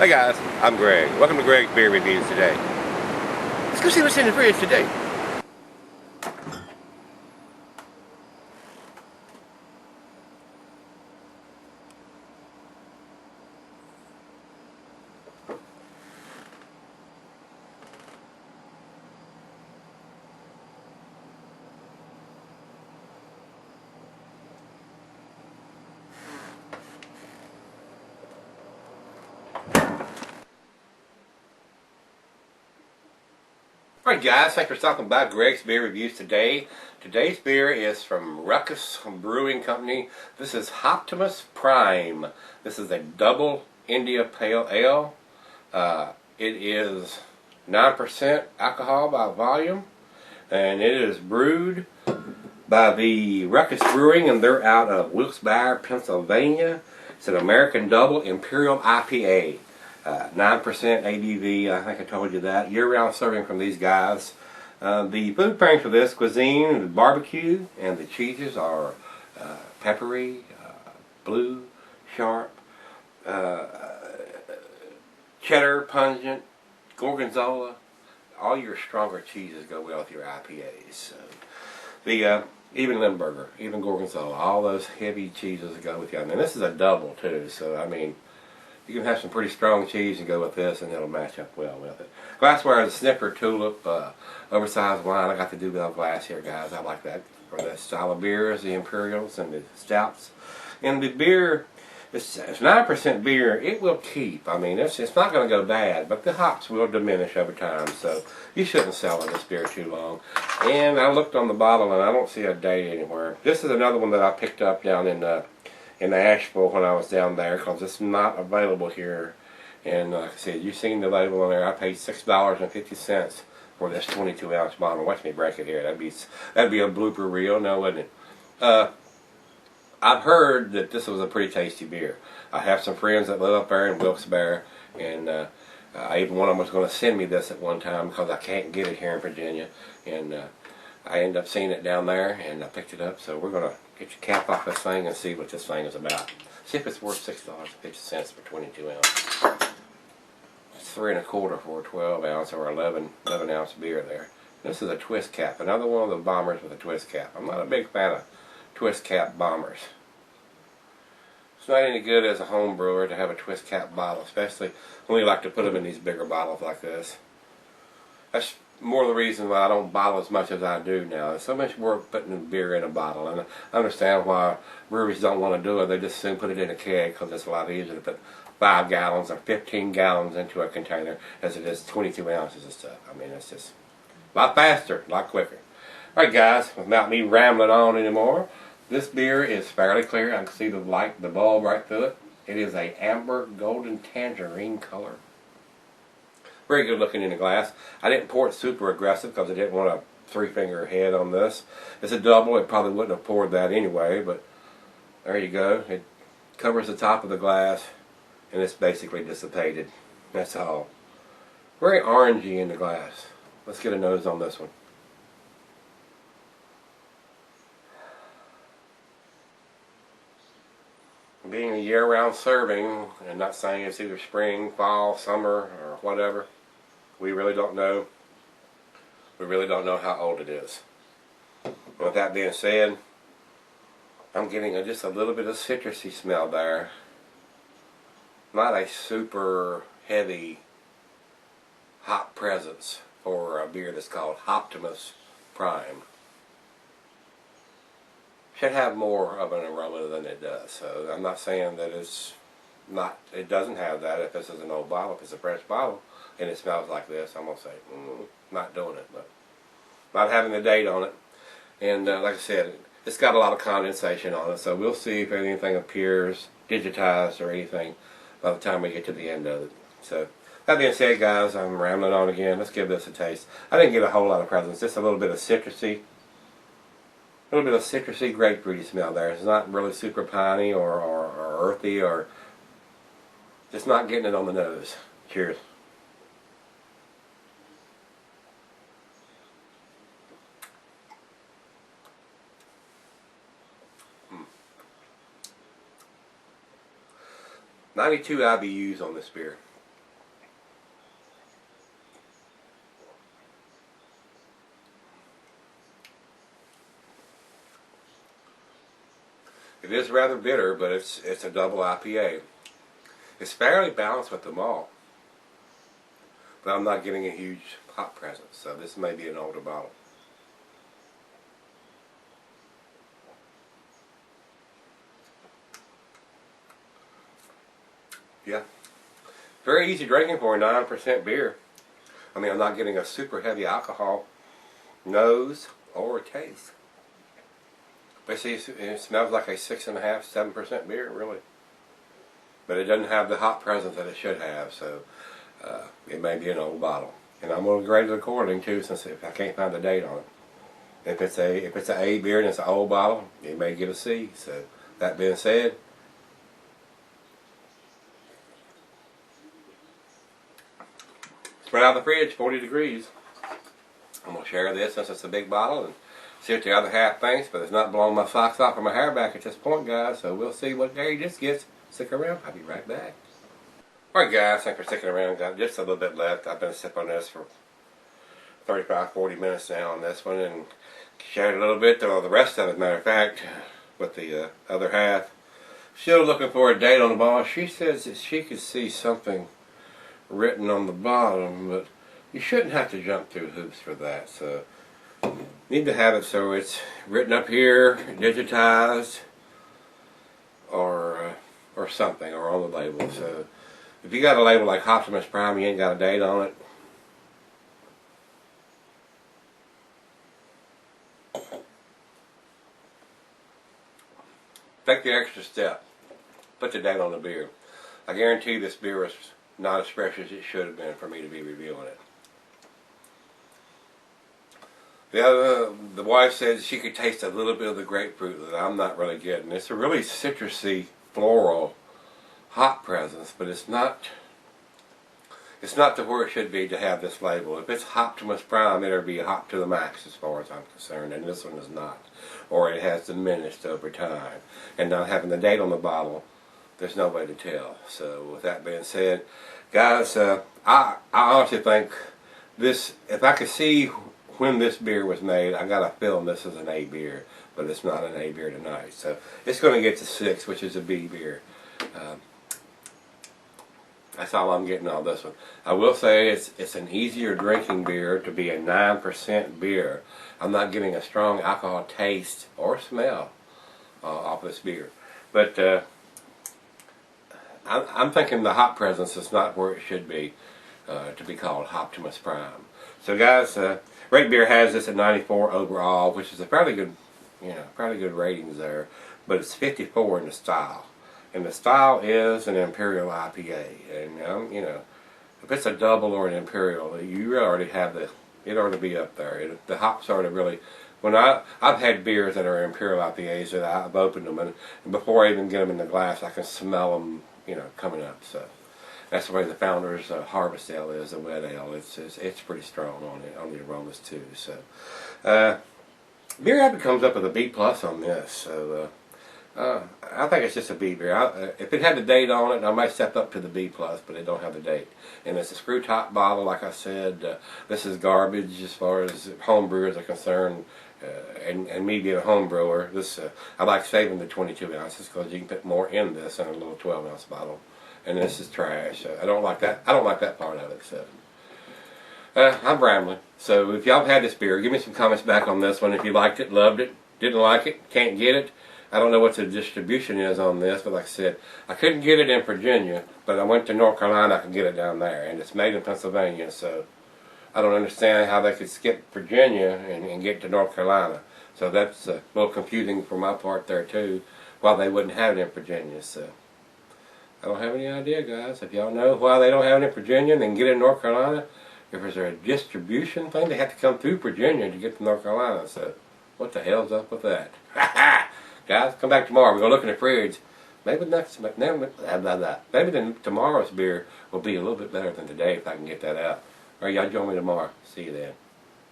Hey guys, I'm Greg. Welcome to Greg's Beer Reviews today. Let's go see what's in the fridge today. Alright guys, thanks for stopping by Greg's Beer Reviews today. Today's beer is from Ruckus Brewing Company. This is Hoptimus Prime. This is a double India Pale Ale. It is 9% alcohol by volume. And it is brewed by the Ruckus Brewing, and they're out of Wilkes-Barre, Pennsylvania. It's an American Double Imperial IPA. 9% ABV, I think I told you that. Year-round serving from these guys. The food pairings for this cuisine is barbecue, and the cheeses are peppery, blue, sharp, cheddar, pungent, gorgonzola. All your stronger cheeses go well with your IPAs. So, even Limburger, even gorgonzola, all those heavy cheeses go with you. And this is a double too, so I mean, you can have some pretty strong cheese and go with this, and it'll match up well with it. Glassware is a Sniffer Tulip, oversized wine. I got the Duvel glass here, guys. I like that for the style of beers, the Imperials and the Stouts. And the beer, it's 9% beer. It will keep. I mean, it's not going to go bad, but the hops will diminish over time, so you shouldn't sell this beer too long. And I looked on the bottle, and I don't see a date anywhere. This is another one that I picked up down in Asheville when I was down there, because it's not available here. And like I said, you've seen the label on there. I paid $6.50 for this 22-ounce bottle. Watch me break it here. That'd be a blooper reel, now wouldn't it? I've heard that this was a pretty tasty beer. I have some friends that live up there in Wilkes-Barre, and even one of them was going to send me this at one time because I can't get it here in Virginia. And I ended up seeing it down there, and I picked it up. So we're going to get your cap off this thing and see what this thing is about. See if it's worth $6.50 for 22 ounce. It's $3 1/4 for a 12 ounce or 11 ounce beer there. This is a twist cap, another one of the bombers with a twist cap. I'm not a big fan of twist cap bombers. It's not any good as a home brewer to have a twist cap bottle, especially when we like to put them in these bigger bottles like this. That's more the reason why I don't bottle as much as I do now. It's so much work putting beer in a bottle, and I understand why breweries don't want to do it. They just soon put it in a keg because it's a lot easier to put 5 gallons or 15 gallons into a container as it is 22 ounces of stuff. I mean, it's just a lot faster, a lot quicker. Alright guys, without me rambling on anymore, this beer is fairly clear. I can see the light, the bulb right through it. It is a amber golden tangerine color. Very good looking in the glass. I didn't pour it super aggressive because I didn't want a 3-finger head on this. It's a double. It probably wouldn't have poured that anyway, but there you go. It covers the top of the glass, and it's basically dissipated. That's all. Very orangey in the glass. Let's get a nose on this one. Being a year-round serving, and not saying it's either spring, fall, summer, or whatever, we really don't know. We really don't know how old it is. And with that being said, I'm getting just a little bit of citrusy smell there. Not a super heavy hop presence for a beer that's called Hoptimus Prime. Should have more of an aroma than it does. So I'm not saying that it doesn't have that. If this is an old bottle, if it's a fresh bottle and it smells like this, I'm going to say, not doing it. But not having the date on it. And like I said, it's got a lot of condensation on it. So we'll see if anything appears digitized or anything by the time we get to the end of it. So that being said, guys, I'm rambling on again. Let's give this a taste. I didn't get a whole lot of presence. Just a little bit of citrusy. A little bit of citrusy grapefruity smell there. It's not really super piney or earthy, or just not getting it on the nose. Cheers. . 92 IBUs on this beer. It is rather bitter, but it's a double IPA. It's fairly balanced with the malt, but I'm not getting a huge hop presence, so this may be an older bottle. Yeah, very easy drinking for a 9% beer. I mean, I'm not getting a super heavy alcohol nose or taste. Basically, it smells like a 6.5%, 7% beer, really. But it doesn't have the hop presence that it should have, so it may be an old bottle. And I'm going to grade it according too, since if I can't find the date on it. If it's an A beer and it's an old bottle, it may get a C. So that being said, right out of the fridge, 40 degrees. I'm going to share this since it's a big bottle and see what the other half thinks, but it's not blowing my socks off or my hair back at this point, guys, so we'll see what gauge this gets. Stick around, I'll be right back. Alright guys, thanks for sticking around. Got just a little bit left. I've been sipping on this for 35-40 minutes now on this one, and shared a little bit of the rest of it, matter of fact, with the other half. Still looking for a date on the bottle. She says that she could see something written on the bottom, but you shouldn't have to jump through hoops for that, so need to have it so it's written up here, digitized, or something, or on the label. So if you got a label like Hoptimus Prime, you ain't got a date on it, take the extra step, put the date on the beer. I guarantee this beer is not as fresh as it should have been for me to be reviewing it. The wife said she could taste a little bit of the grapefruit that I'm not really getting. It's a really citrusy, floral hop presence, but it's not to where it should be to have this label. If it's Hoptimus Prime, it'll be a hop to the max as far as I'm concerned, and this one is not. Or it has diminished over time. And not having the date on the bottle, there's no way to tell. So with that being said, guys, I honestly think this, if I could see when this beer was made, I got a feeling this is an A beer, but it's not an A beer tonight. So it's going to get to 6, which is a B beer. That's all I'm getting on this one. I will say it's an easier drinking beer to be a 9% beer. I'm not getting a strong alcohol taste or smell off this beer. But I'm thinking the hop presence is not where it should be to be called Hoptimus Prime. So guys, Rate Beer has this at 94 overall, which is a fairly good, fairly good ratings there. But it's 54 in the style. And the style is an Imperial IPA. And, if it's a double or an Imperial, you already have it ought to be up there. The hops are really, when I've had beers that are Imperial IPAs that I've opened them, and before I even get them in the glass, I can smell them, coming up. So that's the way the Founder's Harvest Ale is, a wet ale. It's pretty strong on the aromas too. So beer habit comes up with a B+ on this. So I think it's just a B beer. If it had the date on it, I might step up to the B+, but it don't have the date. And it's a screw top bottle, like I said. This is garbage as far as home brewers are concerned. And me being a home brewer, I like saving the 22 ounces because you can put more in this than a little 12-ounce bottle. And this is trash. I don't like that. I don't like that part of it. So I'm rambling. So if y'all have had this beer, give me some comments back on this one. If you liked it, loved it, didn't like it, can't get it. I don't know what the distribution is on this, but like I said, I couldn't get it in Virginia, but I went to North Carolina, I could get it down there, and it's made in Pennsylvania, so I don't understand how they could skip Virginia and get to North Carolina. So that's a little confusing for my part there too, why they wouldn't have it in Virginia. So I don't have any idea, guys. If y'all know why they don't have it in Virginia and then get it in North Carolina, if there's a distribution thing, they have to come through Virginia to get to North Carolina. So what the hell's up with that? Guys, come back tomorrow. We're going to look in the fridge. Maybe tomorrow's beer will be a little bit better than today if I can get that out. All right, y'all join me tomorrow. See you then.